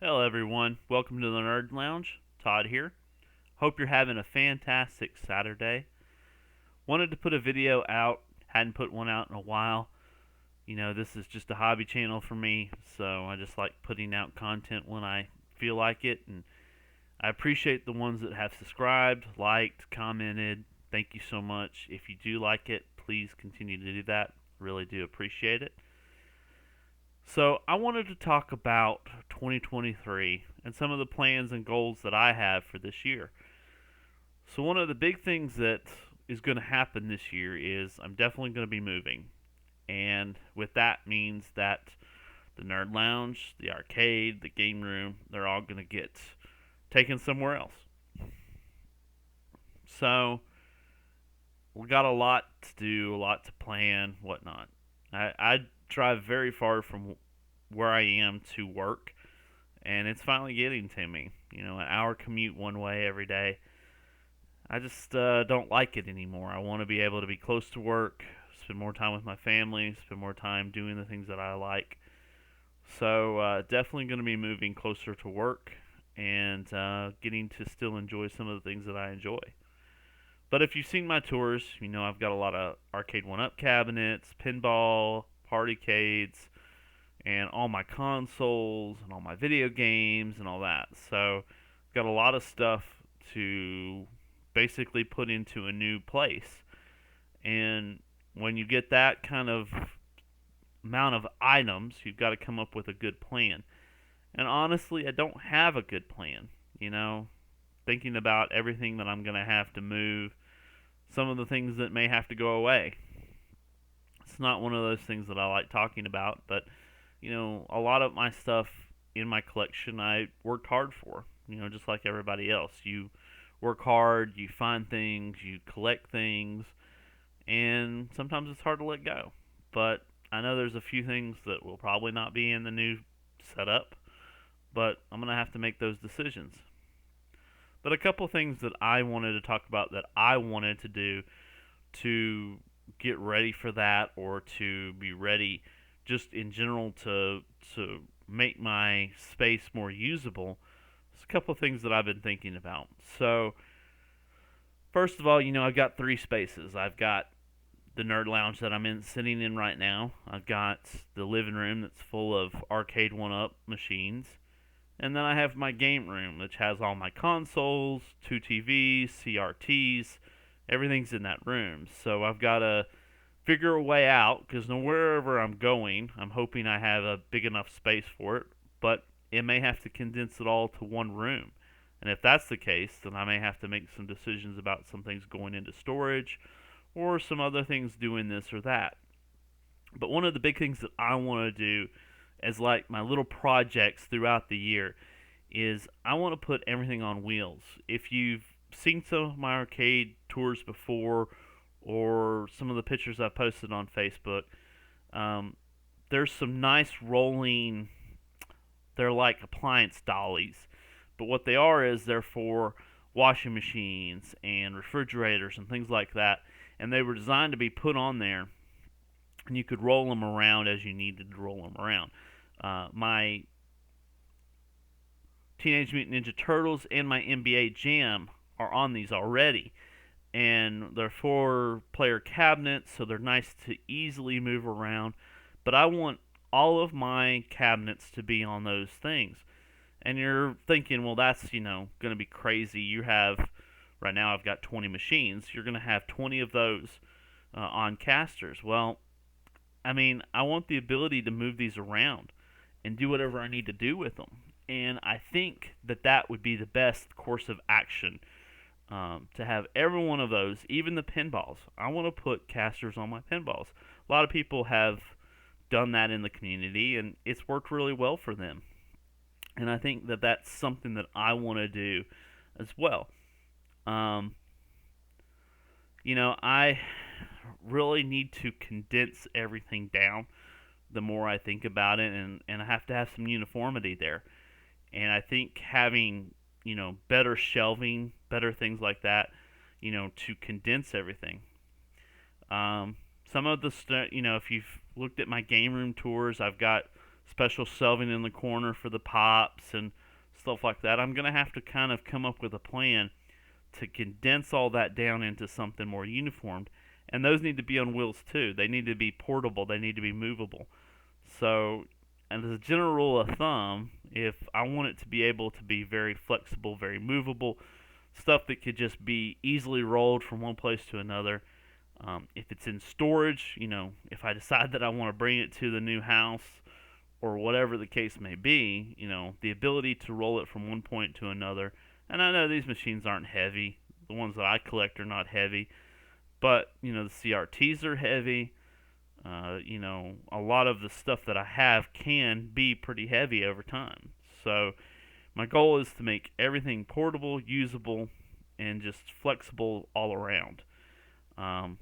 Hello, everyone. Welcome to the Nerd Lounge. Todd here. Hope you're having a fantastic Saturday. Wanted to put a video out. Hadn't put one out in a while. This is just a hobby channel for me, so I just like putting out content when I feel like it. And I appreciate the ones that have subscribed, liked, commented. Thank you so much. If you do like it, please continue to do that. Really do appreciate it. So, I wanted to talk about 2023 and some of the plans and goals that I have for this year. So, one of the big things that is going to happen this year is I'm definitely going to be moving. And with that means that the Nerd Lounge, the arcade, the game room, they're all going to get taken somewhere else. So, we got a lot to do, a lot to plan, whatnot. I drive very far from where I am to work, and it's finally getting to me. An hour commute one way every day. I just don't like it anymore. I want to be able to be close to work, spend more time with my family, spend more time doing the things that I like. So definitely going to be moving closer to work and getting to still enjoy some of the things that I enjoy. But if you've seen my tours, I've got a lot of arcade one-up cabinets, pinball, partycades, and all my consoles and all my video games and all that. So, I've got a lot of stuff to basically put into a new place. And when you get that kind of amount of items, you've got to come up with a good plan. And honestly, I don't have a good plan. Thinking about everything that I'm going to have to move, some of the things that may have to go away. It's not one of those things that I like talking about, but a lot of my stuff in my collection I worked hard for. Just like everybody else. You work hard, you find things, you collect things, and sometimes it's hard to let go. But I know there's a few things that will probably not be in the new setup, but I'm going to have to make those decisions. But a couple things that I wanted to talk about that I wanted to do to get ready for that, or to be ready just in general to make my space more usable. There's a couple of things that I've been thinking about. So, first of all, I've got three spaces. I've got the nerd lounge that sitting in right now. I've got the living room that's full of arcade one-up machines. And then I have my game room, which has all my consoles, two TVs, CRTs, everything's in that room. So I've got to figure a way out, because wherever I'm going, I'm hoping I have a big enough space for it, but it may have to condense it all to one room. And if that's the case, then I may have to make some decisions about some things going into storage, or some other things doing this or that. But one of the big things that I want to do as like my little projects throughout the year is I want to put everything on wheels. If you've seen some of my arcade tours before, or some of the pictures I've posted on Facebook, there's some nice rolling, they're like appliance dollies, but what they are is they're for washing machines and refrigerators and things like that, and they were designed to be put on there, and you could roll them around as you needed to roll them around. My Teenage Mutant Ninja Turtles and my NBA Jam are on these already. And they're 4-player cabinets, so they're nice to easily move around. But I want all of my cabinets to be on those things. And you're thinking, well, that's, going to be crazy. Right now I've got 20 machines. You're going to have 20 of those on casters. Well, I want the ability to move these around and do whatever I need to do with them. And I think that would be the best course of action, to have every one of those, even the pinballs. I want to put casters on my pinballs. A lot of people have done that in the community, and it's worked really well for them. And I think that's something that I want to do as well. I really need to condense everything down the more I think about it, and I have to have some uniformity there. And I think having, better shelving, better things like that, to condense everything. Some of the if you've looked at my game room tours, I've got special shelving in the corner for the pops and stuff like that. I'm going to have to kind of come up with a plan to condense all that down into something more uniform. And those need to be on wheels too. They need to be portable, they need to be movable. So, and as a general rule of thumb, if I want it to be able to be very flexible, very movable, stuff that could just be easily rolled from one place to another. If it's in storage, if I decide that I want to bring it to the new house or whatever the case may be, the ability to roll it from one point to another. And I know these machines aren't heavy. The ones that I collect are not heavy. But, the CRTs are heavy. A lot of the stuff that I have can be pretty heavy over time. So my goal is to make everything portable, usable, and just flexible all around. And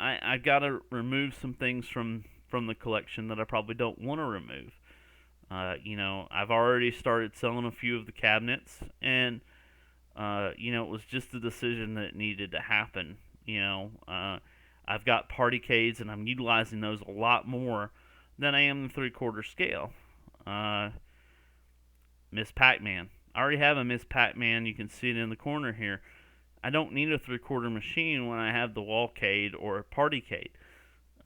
I gotta remove some things from the collection that I probably don't want to remove. I've already started selling a few of the cabinets, and it was just a decision that needed to happen. I've got partycades, and I'm utilizing those a lot more than I am the 3/4 scale. Miss Pac-Man. I already have a Miss Pac-Man. You can see it in the corner here. I don't need a 3/4 machine when I have the Wallcade or a Partycade.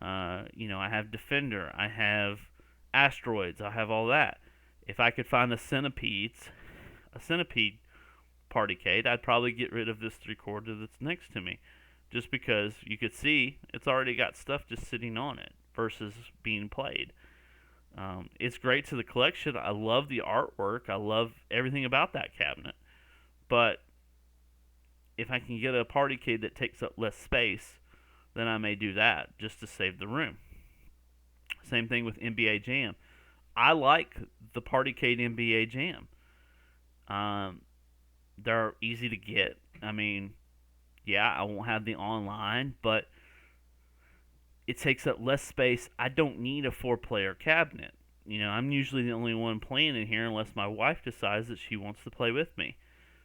I have Defender. I have Asteroids. I have all that. If I could find a Centipede Partycade, I'd probably get rid of this 3/4 that's next to me. Just because you could see it's already got stuff just sitting on it versus being played. It's great to the collection. I love the artwork. I love everything about that cabinet. But if I can get a Partycade that takes up less space, then I may do that just to save the room. Same thing with NBA Jam. I like the Partycade NBA Jam. They're easy to get. I mean, yeah, I won't have the online, but it takes up less space. I don't need a 4-player cabinet. I'm usually the only one playing in here unless my wife decides that she wants to play with me.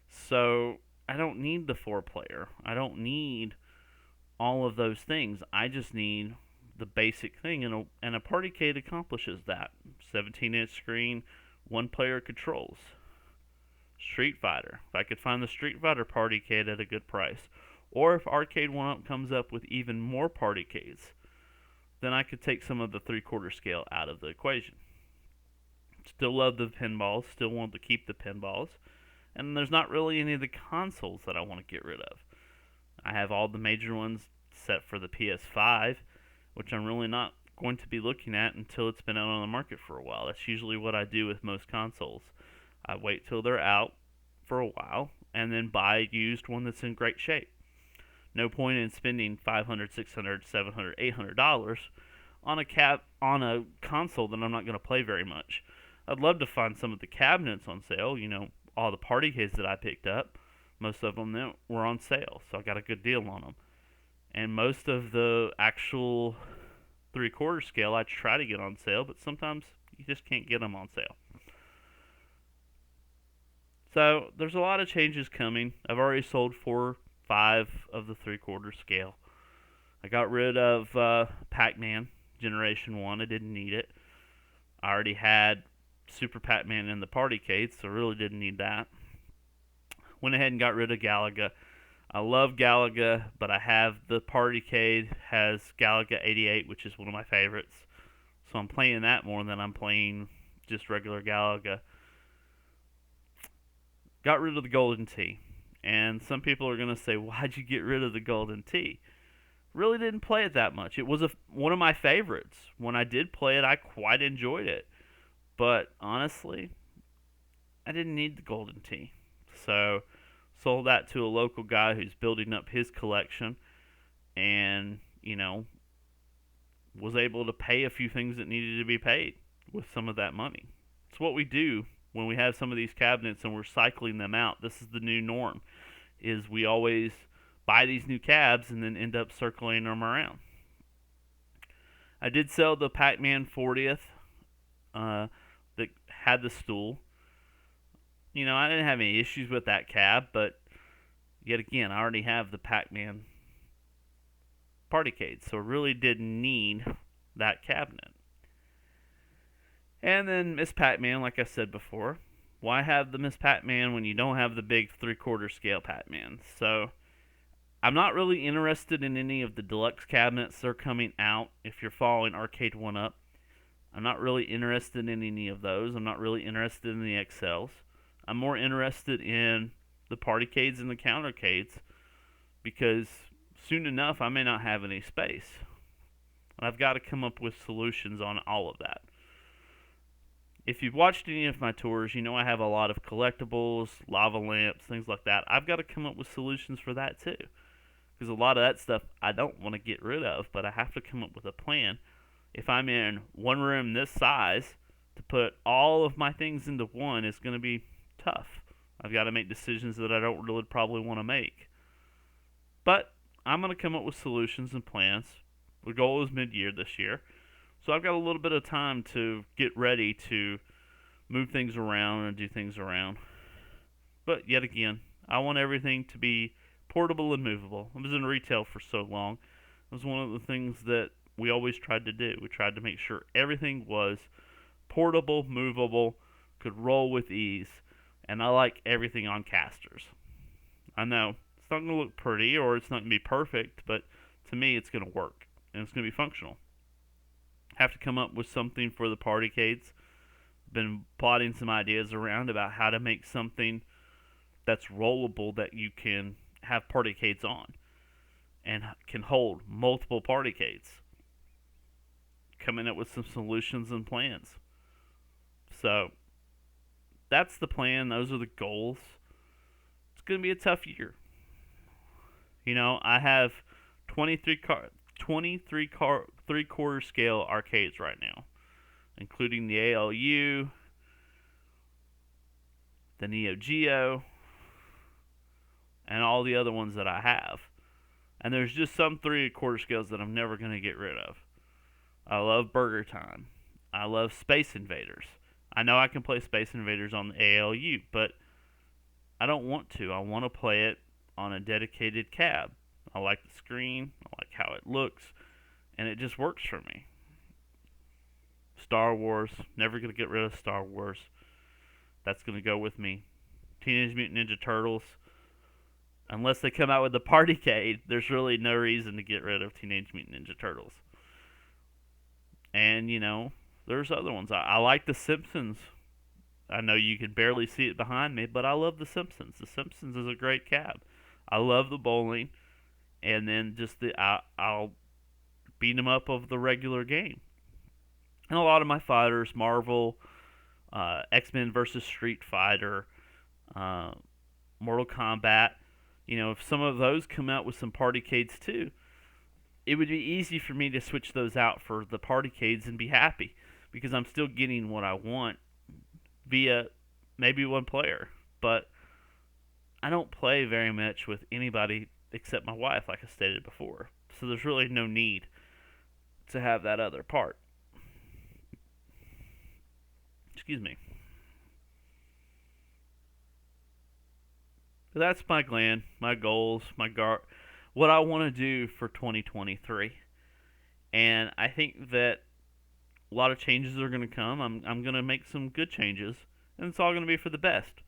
So I don't need the 4-player. I don't need all of those things. I just need the basic thing, and a Partycade accomplishes that. 17-inch screen, 1-player controls. Street Fighter. If I could find the Street Fighter Partycade at a good price, or if Arcade 1-Up comes up with even more Partycades, then I could take some of the 3/4 scale out of the equation. Still love the pinballs, still want to keep the pinballs, and there's not really any of the consoles that I want to get rid of. I have all the major ones set for the PS5, which I'm really not going to be looking at until it's been out on the market for a while. That's usually what I do with most consoles. I wait till they're out for a while and then buy a used one that's in great shape. No point in spending $500, $600, $700, $800 on a console that I'm not going to play very much. I'd love to find some of the cabinets on sale. All the Partycades that I picked up, most of them were on sale, so I got a good deal on them. And most of the actual 3/4 scale I try to get on sale, but sometimes you just can't get them on sale. So there's a lot of changes coming. I've already sold 4-5 of the 3/4 scale. I got rid of Pac-Man Generation 1. I didn't need it. I already had Super Pac-Man in the Partycade, so I really didn't need that. Went ahead and got rid of Galaga. I love Galaga, but I have the Partycade has Galaga 88, which is one of my favorites. So I'm playing that more than I'm playing just regular Galaga. Got rid of the Golden Tee. And some people are going to say, why'd you get rid of the Golden Tee? Really didn't play it that much. It was one of my favorites. When I did play it, I quite enjoyed it. But honestly, I didn't need the Golden Tee. So sold that to a local guy who's building up his collection and, was able to pay a few things that needed to be paid with some of that money. It's what we do when we have some of these cabinets and we're cycling them out. This is the new norm, is we always buy these new cabs and then end up circling them around. I did sell the Pac-Man 40th that had the stool. I didn't have any issues with that cab, but yet again, I already have the Pac-Man Partycade, so I really didn't need that cabinet. And then Miss Pac-Man, like I said before, why have the Miss Pac-Man when you don't have the big 3/4 scale Pac-Man? So I'm not really interested in any of the deluxe cabinets that are coming out. If you're following Arcade One Up, I'm not really interested in any of those. I'm not really interested in the XLs. I'm more interested in the partycades and the countercades because soon enough I may not have any space. I've got to come up with solutions on all of that. If you've watched any of my tours, you know I have a lot of collectibles, lava lamps, things like that. I've got to come up with solutions for that too. Because a lot of that stuff I don't want to get rid of, but I have to come up with a plan. If I'm in one room this size, to put all of my things into one is going to be tough. I've got to make decisions that I don't really probably want to make. But I'm going to come up with solutions and plans. The goal is mid-year this year. So I've got a little bit of time to get ready to move things around and do things around. But yet again, I want everything to be portable and movable. I was in retail for so long. It was one of the things that we always tried to do. We tried to make sure everything was portable, movable, could roll with ease, and I like everything on casters. I know it's not going to look pretty or it's not going to be perfect, but to me it's going to work and it's going to be functional. Have to come up with something for the partycades. Been plotting some ideas around about how to make something that's rollable that you can have partycades on and can hold multiple partycades. Coming up with some solutions and plans. So that's the plan. Those are the goals. It's going to be a tough year. You know, I have 23 3/4 scale arcades right now, including the ALU, the Neo Geo, and all the other ones that I have. And there's just some 3/4 scales that I'm never going to get rid of. I love Burger Time. I love Space Invaders. I know I can play Space Invaders on the ALU, but I don't want to. I want to play it on a dedicated cab. I like the screen. I like how it looks. And it just works for me. Star Wars. Never going to get rid of Star Wars. That's going to go with me. Teenage Mutant Ninja Turtles. Unless they come out with the Partycade, there's really no reason to get rid of Teenage Mutant Ninja Turtles. And, you know, there's other ones. I like The Simpsons. I know you can barely see it behind me, but I love The Simpsons. The Simpsons is a great cab. I love the bowling. And then just I'll beat them up of the regular game. And a lot of my fighters, Marvel, X-Men versus Street Fighter, Mortal Kombat, you know, if some of those come out with some partycades too, it would be easy for me to switch those out for the partycades and be happy because I'm still getting what I want via maybe one player. But I don't play very much with anybody except my wife, like I stated before. So there's really no need to have that other part. Excuse me. So that's my plan, my goals, what I want to do for 2023. And I think that a lot of changes are going to come. I'm going to make some good changes, and it's all going to be for the best.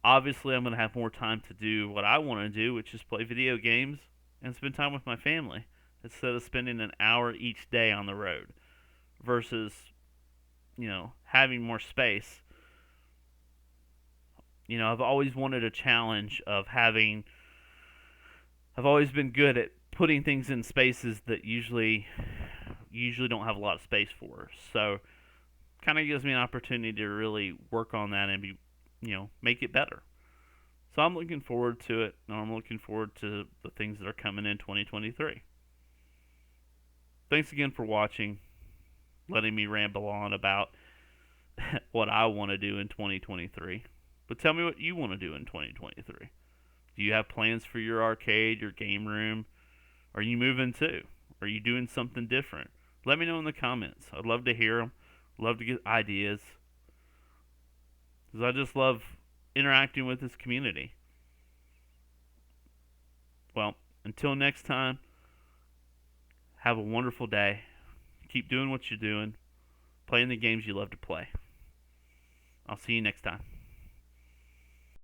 Obviously, I'm going to have more time to do what I want to do, which is play video games and spend time with my family instead of spending an hour each day on the road versus, you know, having more space. You know, I've always wanted a challenge of having. I've always been good at putting things in spaces that usually don't have a lot of space for. So, kind of gives me an opportunity to really work on that and make it better. So I'm looking forward to it, and I'm looking forward to the things that are coming in 2023. Thanks again for watching, letting me ramble on about what I want to do in 2023. But tell me what you want to do in 2023. Do you have plans for your arcade, your game room? Are you moving too? Are you doing something different? Let me know in the comments. I'd love to hear them. Love to get ideas. Because I just love interacting with this community. Well, until next time, have a wonderful day. Keep doing what you're doing. playing the games you love to play. I'll see you next time.